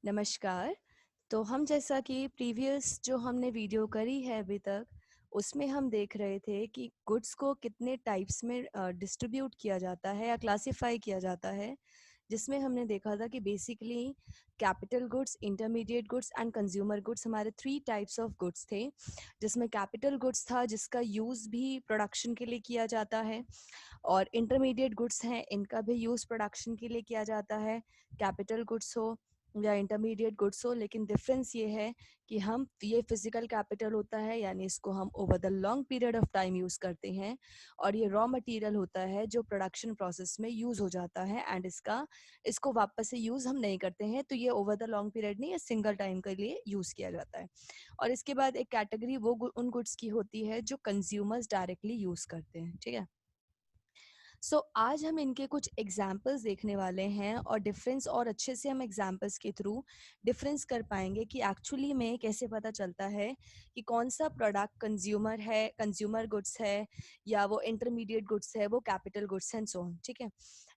नमस्कार। तो हम जैसा कि प्रीवियस जो हमने वीडियो करी है अभी तक, उसमें हम देख रहे थे कि गुड्स को कितने टाइप्स में डिस्ट्रीब्यूट किया जाता है या क्लासिफाई किया जाता है, जिसमें हमने देखा था कि basically capital goods, intermediate goods and consumer goods हमारे 3 टाइप्स ऑफ गुड्स थे। जिसमें कैपिटल गुड्स था जिसका यूज़ भी प्रोडक्शन के लिए किया जाता है, और इंटरमीडिएट गुड्स हैं, इनका भी यूज़ प्रोडक्शन के लिए किया जाता है, कैपिटल गुड्स हो या इंटरमीडिएट गुड्स हो। लेकिन डिफरेंस ये है कि हम ये फिजिकल कैपिटल होता है, यानी इसको हम over the long period of time use करते हैं, और ये रॉ मटेरियल होता है जो प्रोडक्शन प्रोसेस में यूज़ हो जाता है एंड इसको वापस से यूज़ हम नहीं करते हैं। तो ये ओवर द लॉन्ग पीरियड नहीं, ये सिंगल टाइम के लिए यूज़ किया जाता है। और इसके बाद एक कैटेगरी उन गुड्स की होती है जो कंज्यूमर्स डायरेक्टली यूज़ करते हैं। ठीक है। आज हम इनके कुछ एग्जाम्पल्स देखने वाले हैं, और डिफरेंस और अच्छे से हम एग्जाम्पल्स के थ्रू डिफरेंस कर पाएंगे कि एक्चुअली में कैसे पता चलता है कि कौन सा प्रोडक्ट कंज्यूमर है, कंज्यूमर गुड्स है, या वो इंटरमीडिएट गुड्स है, वो capital goods and so on. ठीक है।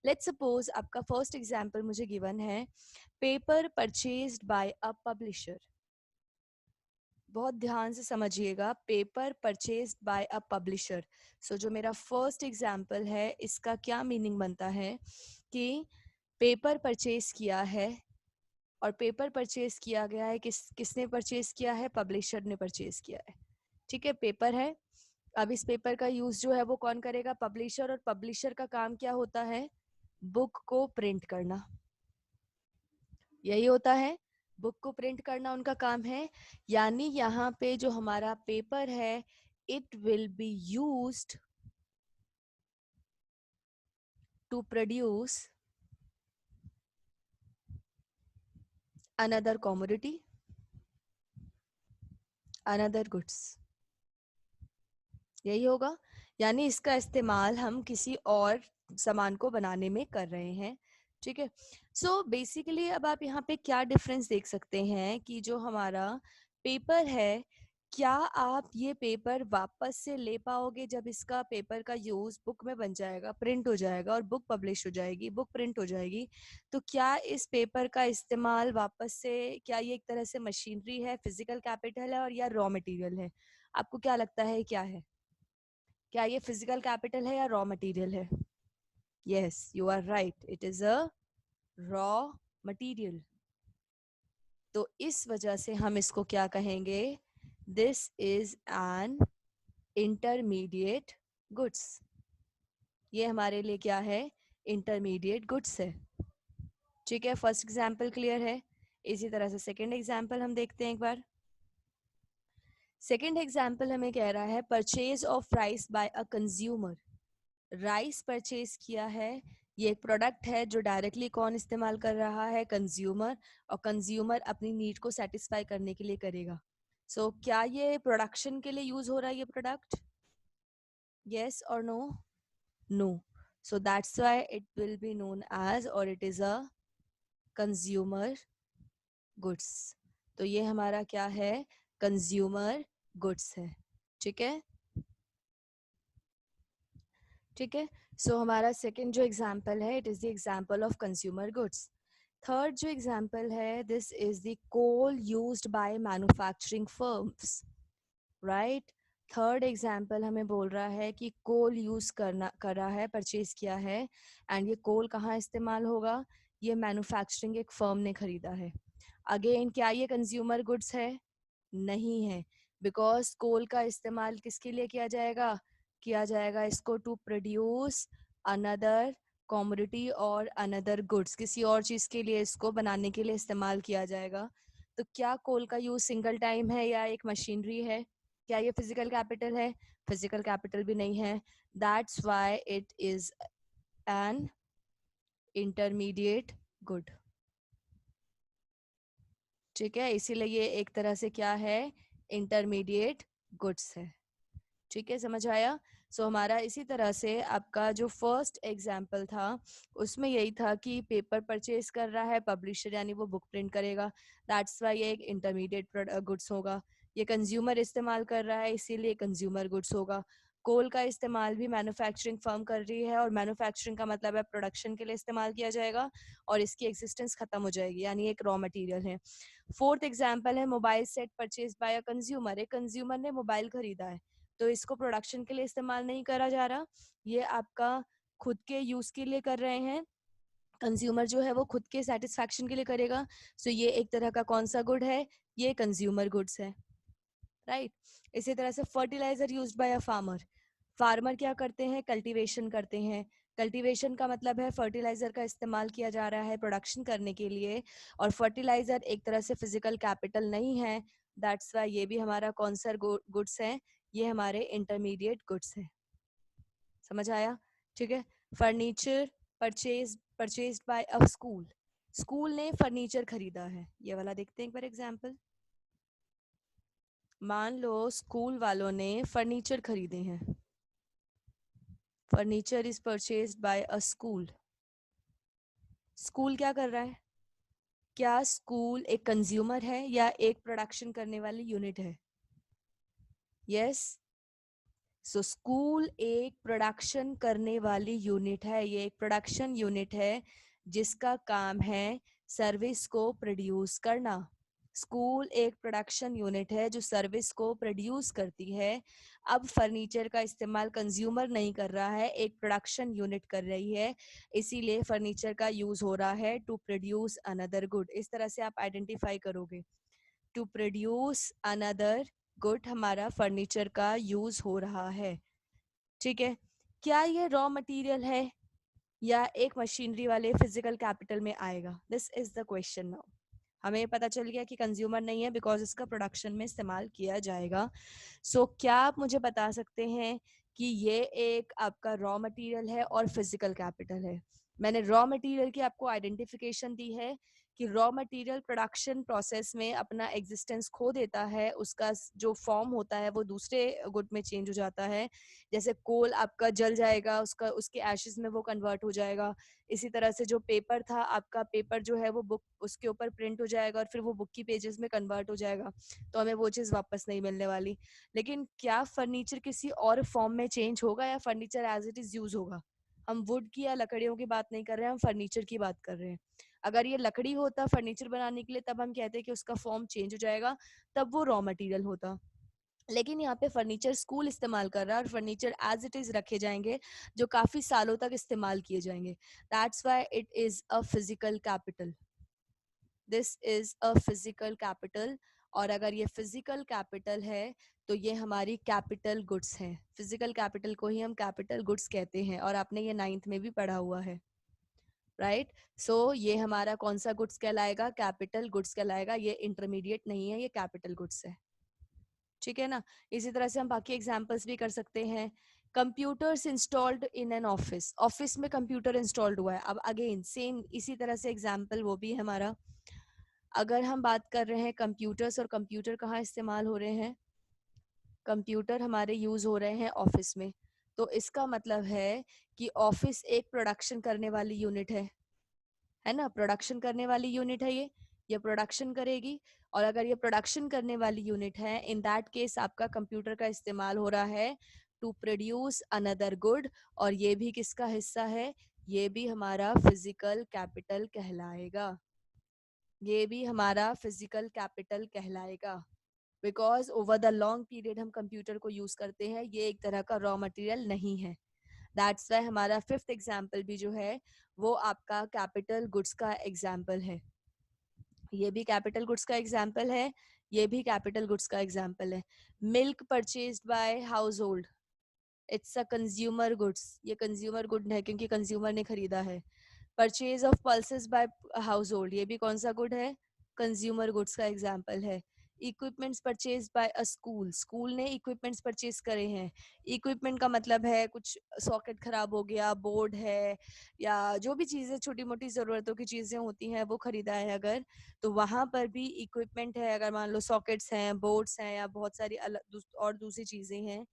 लेट्स सपोज आपका फर्स्ट एग्जाम्पल मुझे गिवन है, पेपर परचेज्ड बाय अ पब्लिशर। बहुत ध्यान से समझिएगा, पेपर परचेज्ड बाय अ पब्लिशर। जो मेरा फर्स्ट एग्जाम्पल है, इसका क्या मीनिंग बनता है कि पेपर परचेज किया है, और पेपर परचेज किया गया है, किसने परचेज किया है? पब्लिशर ने परचेज किया है। ठीक है, पेपर है। अब इस पेपर का यूज जो है वो कौन करेगा? पब्लिशर। और पब्लिशर का काम क्या होता है? बुक को प्रिंट करना। यही होता है, बुक को प्रिंट करना उनका काम है। यानी यहाँ पे जो हमारा पेपर है, it will be used to produce another commodity, another goods. यही होगा, यानी इसका इस्तेमाल हम किसी और सामान को बनाने में कर रहे हैं। ठीक है। बेसिकली अब आप यहाँ पे क्या डिफरेंस देख सकते हैं कि जो हमारा पेपर है, क्या आप ये पेपर वापस से ले पाओगे जब इसका पेपर का यूज बुक में बन जाएगा, प्रिंट हो जाएगा और बुक पब्लिश हो जाएगी, बुक प्रिंट हो जाएगी? तो क्या इस पेपर का इस्तेमाल वापस से, क्या ये एक तरह से मशीनरी है, फिजिकल कैपिटल है, और या रॉ मटेरियल है? आपको क्या लगता है क्या है? क्या ये फिजिकल कैपिटल है या रॉ मटेरियल है? Yes, you are right, it is a raw material. तो इस वजह से हम इसको क्या कहेंगे? This is an intermediate goods. ये हमारे लिए क्या है? इंटरमीडिएट गुड्स है। ठीक है, फर्स्ट एग्जाम्पल क्लियर है। इसी तरह से सेकेंड एग्जाम्पल हम देखते हैं एक बार। सेकेंड एग्जाम्पल हमें कह रहा है, purchase of rice by a consumer. Rice purchase किया है, ये एक प्रोडक्ट है जो डायरेक्टली कौन इस्तेमाल कर रहा है? कंज्यूमर। और कंज्यूमर अपनी नीड को सेटिस्फाई करने के लिए करेगा। क्या ये प्रोडक्शन के लिए यूज हो रहा है ये प्रोडक्ट? यस और no? No. That's why it will be known as, और it is a consumer goods. तो ये हमारा क्या है? कंज्यूमर गुड्स है। ठीक है। ठीक है। हमारा सेकेंड जो एग्जाम्पल है, it is the example of consumer goods. Third जो एग्जाम्पल है, this is the coal used by manufacturing firms. Right. Third example हमें बोल रहा है कि कोल यूज कर रहा है, परचेज किया है, एंड ये कोल कहाँ इस्तेमाल होगा? ये मैन्युफैक्चरिंग एक फर्म ने खरीदा है। अगेन, क्या ये कंज्यूमर गुड्स है? नहीं है, बिकॉज कोल का इस्तेमाल किसके लिए किया जाएगा? किया जाएगा इसको टू प्रोड्यूस अनदर कॉमोडिटी और अनदर गुड्स, किसी और चीज के लिए इसको बनाने के लिए इस्तेमाल किया जाएगा। तो क्या कोल का यूज सिंगल टाइम है या एक मशीनरी है? क्या ये फिजिकल कैपिटल है? फिजिकल कैपिटल भी नहीं है। That's why it is an intermediate good. ठीक है, इसीलिए ये एक तरह से क्या है? इंटरमीडिएट गुड्स है। ठीक है, समझ आया? हमारा इसी तरह से आपका जो फर्स्ट एग्जाम्पल था, उसमें यही था कि पेपर परचेज कर रहा है पब्लिशर, यानी वो बुक प्रिंट करेगा। दैट्स वाई ये एक इंटरमीडिएट गुड्स होगा। ये कंज्यूमर इस्तेमाल कर रहा है, इसीलिए कंज्यूमर गुड्स होगा। कोल का इस्तेमाल भी मैन्युफैक्चरिंग फर्म कर रही है, और मैन्युफैक्चरिंग का मतलब है प्रोडक्शन के लिए इस्तेमाल किया जाएगा और इसकी एग्जिस्टेंस खत्म हो जाएगी, यानी एक रॉ मटेरियल है। फोर्थ एग्जांपल है mobile set purchase by a consumer. एक कंज्यूमर ने मोबाइल खरीदा है, तो इसको प्रोडक्शन के लिए इस्तेमाल नहीं करा जा रहा, ये आपका खुद के यूज के लिए कर रहे हैं। कंज्यूमर जो है वो खुद के सेटिस्फैक्शन के लिए करेगा। सो ये एक तरह का कौन सा गुड है? ये कंज्यूमर गुड्स है, राइट। इसी तरह से fertiliser used by a farmer. Farmer क्या करते हैं? कल्टीवेशन करते हैं। कल्टीवेशन का मतलब है फर्टिलाइजर का इस्तेमाल किया जा रहा है प्रोडक्शन करने के लिए, और फर्टिलाइजर एक तरह से फिजिकल कैपिटल नहीं है। दैट्स वाई ये भी हमारा कौन सा गुड्स है? ये हमारे इंटरमीडिएट गुड्स है। समझ आया? ठीक है। Furniture purchase by a school. School ने फर्नीचर खरीदा है, ये वाला देखते हैं एक बार एग्जांपल। मान लो स्कूल वालों ने फर्नीचर खरीदे हैं। Furniture is purchased bye a school. School क्या कर रहा है? क्या स्कूल एक कंज्यूमर है या एक प्रोडक्शन करने वाली यूनिट है? यस। सो स्कूल एक प्रोडक्शन करने वाली यूनिट है, ये एक प्रोडक्शन यूनिट है जिसका काम है सर्विस को प्रोड्यूस करना। स्कूल एक प्रोडक्शन यूनिट है जो सर्विस को प्रोड्यूस करती है। अब फर्नीचर का इस्तेमाल कंज्यूमर नहीं कर रहा है, एक प्रोडक्शन यूनिट कर रही है, इसीलिए फर्नीचर का यूज हो रहा है टू प्रोड्यूस अनदर गुड। इस तरह से आप आइडेंटिफाई करोगे, टू प्रोड्यूस अनदर गुड हमारा फर्नीचर का यूज हो रहा है। ठीक है। क्या ये रॉ मटेरियल है या एक मशीनरी वाले फिजिकल कैपिटल में आएगा? This is the question now. हमें पता चल गया कि कंज्यूमर नहीं है बिकॉज इसका प्रोडक्शन में इस्तेमाल किया जाएगा। सो क्या आप मुझे बता सकते हैं कि ये एक आपका रॉ मटेरियल है और फिजिकल कैपिटल है? मैंने रॉ मटेरियल की आपको आइडेंटिफिकेशन दी है कि रॉ मटेरियल प्रोडक्शन प्रोसेस में अपना एग्जिस्टेंस खो देता है, उसका जो फॉर्म होता है वो दूसरे गुड में चेंज हो जाता है। जैसे कोल आपका जल जाएगा, उसका उसके एशेस में वो कन्वर्ट हो जाएगा। इसी तरह से जो पेपर था आपका, पेपर जो है वो बुक उसके ऊपर प्रिंट हो जाएगा और फिर वो बुक की पेजेस में कन्वर्ट हो जाएगा, तो हमें वो चीज़ वापस नहीं मिलने वाली। लेकिन क्या फर्नीचर किसी और फॉर्म में चेंज होगा या furniture as it is use होगा? हम वुड की या लकड़ियों की बात नहीं कर रहे हैं, हम फर्नीचर की बात कर रहे हैं। अगर ये लकड़ी होता फर्नीचर बनाने के लिए तब हम कहते हैं कि उसका फॉर्म चेंज हो जाएगा, तब वो रॉ मटेरियल होता। लेकिन यहाँ पे फर्नीचर स्कूल इस्तेमाल कर रहा है और फर्नीचर एज इट इज रखे जाएंगे जो काफी सालों तक इस्तेमाल किए जाएंगे। That's why it is a physical capital. This is a physical capital. और अगर ये फिजिकल कैपिटल है तो ये हमारी कैपिटल गुड्स हैं। फिजिकल कैपिटल को ही हम कैपिटल गुड्स कहते हैं, और आपने ये 9th में भी पढ़ा हुआ है, राइट। सो ये हमारा कौन सा गुड्स कहलाएगा? कैपिटल गुड्स कहलाएगा। ये इंटरमीडिएट नहीं है, ये कैपिटल गुड्स है। ठीक है ना। इसी तरह से हम बाकी एग्जांपल्स भी कर सकते हैं। Computers installed in an office. Office में कंप्यूटर इंस्टॉल्ड हुआ है। अब अगेन सेम इसी तरह से एग्जांपल वो भी है हमारा। अगर हम बात कर रहे हैं कंप्यूटर्स, और कंप्यूटर कहाँ इस्तेमाल हो रहे हैं? कंप्यूटर हमारे यूज हो रहे हैं ऑफिस में। तो इसका मतलब है कि ऑफिस एक प्रोडक्शन करने वाली यूनिट है ना। प्रोडक्शन करने वाली यूनिट है ये प्रोडक्शन करेगी। और अगर ये प्रोडक्शन करने वाली यूनिट है, इन दैट केस आपका कंप्यूटर का इस्तेमाल हो रहा है टू प्रोड्यूस अनदर गुड, और ये भी किसका हिस्सा है? ये भी हमारा फिजिकल कैपिटल कहलाएगा। ये भी हमारा फिजिकल कैपिटल कहलाएगा, because over the long period हम कंप्यूटर को यूज करते हैं, ये एक तरह का रॉ मटेरियल नहीं है। दैट्स वाई हमारा फिफ्थ एग्जाम्पल भी जो है वो आपका कैपिटल गुड्स का एग्जाम्पल है। ये भी कैपिटल गुड्स का एग्जाम्पल है, ये भी कैपिटल गुड्स का एग्जाम्पल है। Milk purchased by household, it's a consumer goods. ये कंज्यूमर गुड है क्योंकि कंज्यूमर ने खरीदा है। Purchase of pulses by household, ये भी कौन सा गुड है? कंज्यूमर गुड्स का एग्जाम्पल है। Equipments purchase by a school, school ने इक्विपमेंट्स परचेज करे हैं। इक्विपमेंट का मतलब है कुछ सॉकेट खराब हो गया, बोर्ड है, या जो भी चीज़ें छोटी मोटी ज़रूरतों की चीज़ें होती हैं वो खरीदा है अगर, तो वहाँ पर भी इक्विपमेंट है। अगर मान लो सॉकेट्स हैं, बोर्ड्स हैं, या बहुत सारी अलग और दूसरी चीज़ें हैं,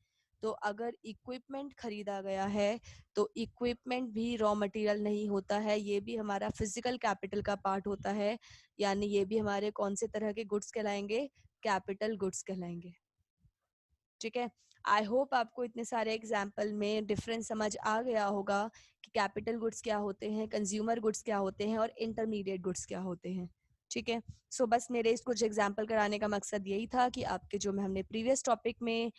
तो अगर इक्विपमेंट खरीदा गया है तो इक्विपमेंट भी रॉ मटेरियल नहीं होता है, ये भी हमारा फिजिकल कैपिटल का पार्ट होता है। यानी ये भी हमारे कौन से तरह के गुड्स कहलाएंगे? कैपिटल गुड्स कहलाएंगे। ठीक है। आई होप आपको इतने सारे एग्जाम्पल में डिफरेंस समझ आ गया होगा कि कैपिटल गुड्स क्या होते हैं, कंज्यूमर गुड्स क्या होते हैं और इंटरमीडिएट गुड्स क्या होते हैं। ठीक है, सो बस मेरे इस कुछ एग्जाम्पल कराने का मकसद यही था कि आपके जो में हमने प्रीवियस टॉपिक में,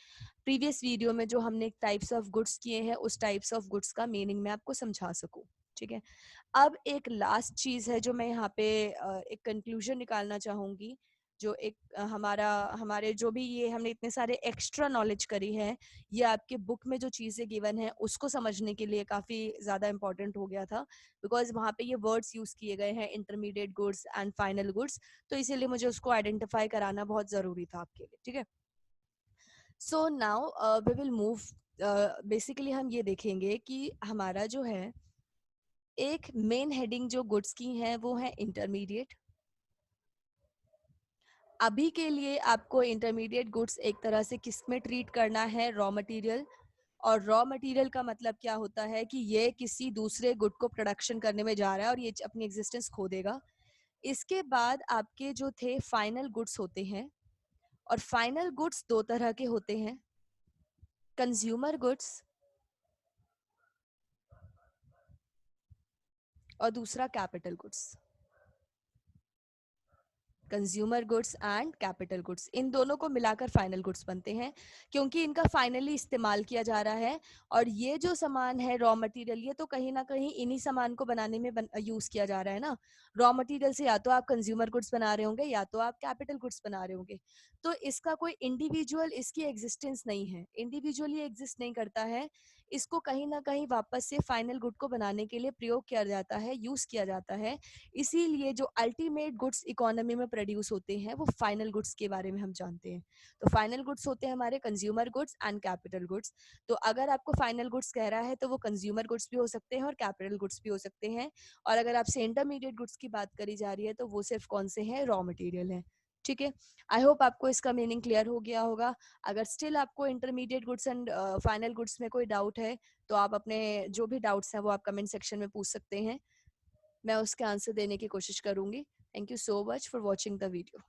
प्रीवियस वीडियो में जो हमने टाइप्स ऑफ गुड्स किए हैं, उस टाइप्स ऑफ गुड्स का मीनिंग मैं आपको समझा सकूं। ठीक है, अब एक लास्ट चीज़ है जो मैं यहाँ पे एक कंक्लूजन निकालना चाहूँगी, जो एक हमारा हमारे जो भी ये हमने इतने सारे एक्स्ट्रा नॉलेज करी है, ये आपके बुक में जो चीज़ें गिवन है उसको समझने के लिए काफ़ी ज़्यादा इंपॉर्टेंट हो गया था, बिकॉज वहाँ पे ये वर्ड्स यूज़ किए गए हैं, intermediate goods and final goods, तो इसीलिए मुझे उसको आइडेंटिफाई कराना बहुत ज़रूरी था आपके लिए। ठीक है, so now we will move, basically हम ये देखेंगे कि हमारा जो है एक मेन हेडिंग जो गुड्स की है वो है इंटरमीडिएट। अभी के लिए आपको इंटरमीडिएट गुड्स एक तरह से किस में ट्रीट करना है, रॉ मटेरियल। और रॉ मटेरियल का मतलब क्या होता है कि ये किसी दूसरे गुड को प्रोडक्शन करने में जा रहा है और ये अपनी एग्जिस्टेंस खो देगा। इसके बाद आपके जो थे फाइनल गुड्स होते हैं, और फाइनल गुड्स दो तरह के होते हैं, कंज्यूमर गुड्स और दूसरा capital goods. Consumer goods and capital goods, इन दोनों को मिलाकर फाइनल गुड्स बनते हैं, क्योंकि इनका फाइनली इस्तेमाल किया जा रहा है। और ये जो सामान है रॉ मटेरियल, ये तो कहीं ना कहीं इन्हीं सामान को बनाने में यूज किया जा रहा है ना। रॉ मटेरियल से या तो आप कंज्यूमर गुड्स बना रहे होंगे या तो आप कैपिटल गुड्स बना रहे होंगे। तो इसका कोई इंडिविजुअल इसकी एग्जिस्टेंस नहीं है, इंडिविजुअली एग्जिस्ट नहीं करता है। इसको कहीं ना कहीं वापस से फाइनल गुड को बनाने के लिए प्रयोग किया जाता है, यूज किया जाता है। इसीलिए जो अल्टीमेट गुड्स इकोनॉमी में प्रोड्यूस होते हैं वो फाइनल गुड्स के बारे में हम जानते हैं। तो फाइनल गुड्स होते हैं हमारे consumer goods and capital goods. तो अगर आपको फाइनल गुड्स कह रहा है तो वो कंज्यूमर गुड्स भी हो सकते हैं और कैपिटल गुड्स भी हो सकते हैं। और अगर आपसे इंटरमीडिएट गुड्स की बात करी जा रही है तो वो सिर्फ कौन से हैं, रॉ मटेरियल है। ठीक है, आई होप आपको इसका मीनिंग क्लियर हो गया होगा। अगर स्टिल आपको intermediate goods and final goods में कोई डाउट है तो आप अपने जो भी डाउट्स हैं वो आप कमेंट सेक्शन में पूछ सकते हैं, मैं उसके आंसर देने की कोशिश करूंगी। Thank you so much for watching the video.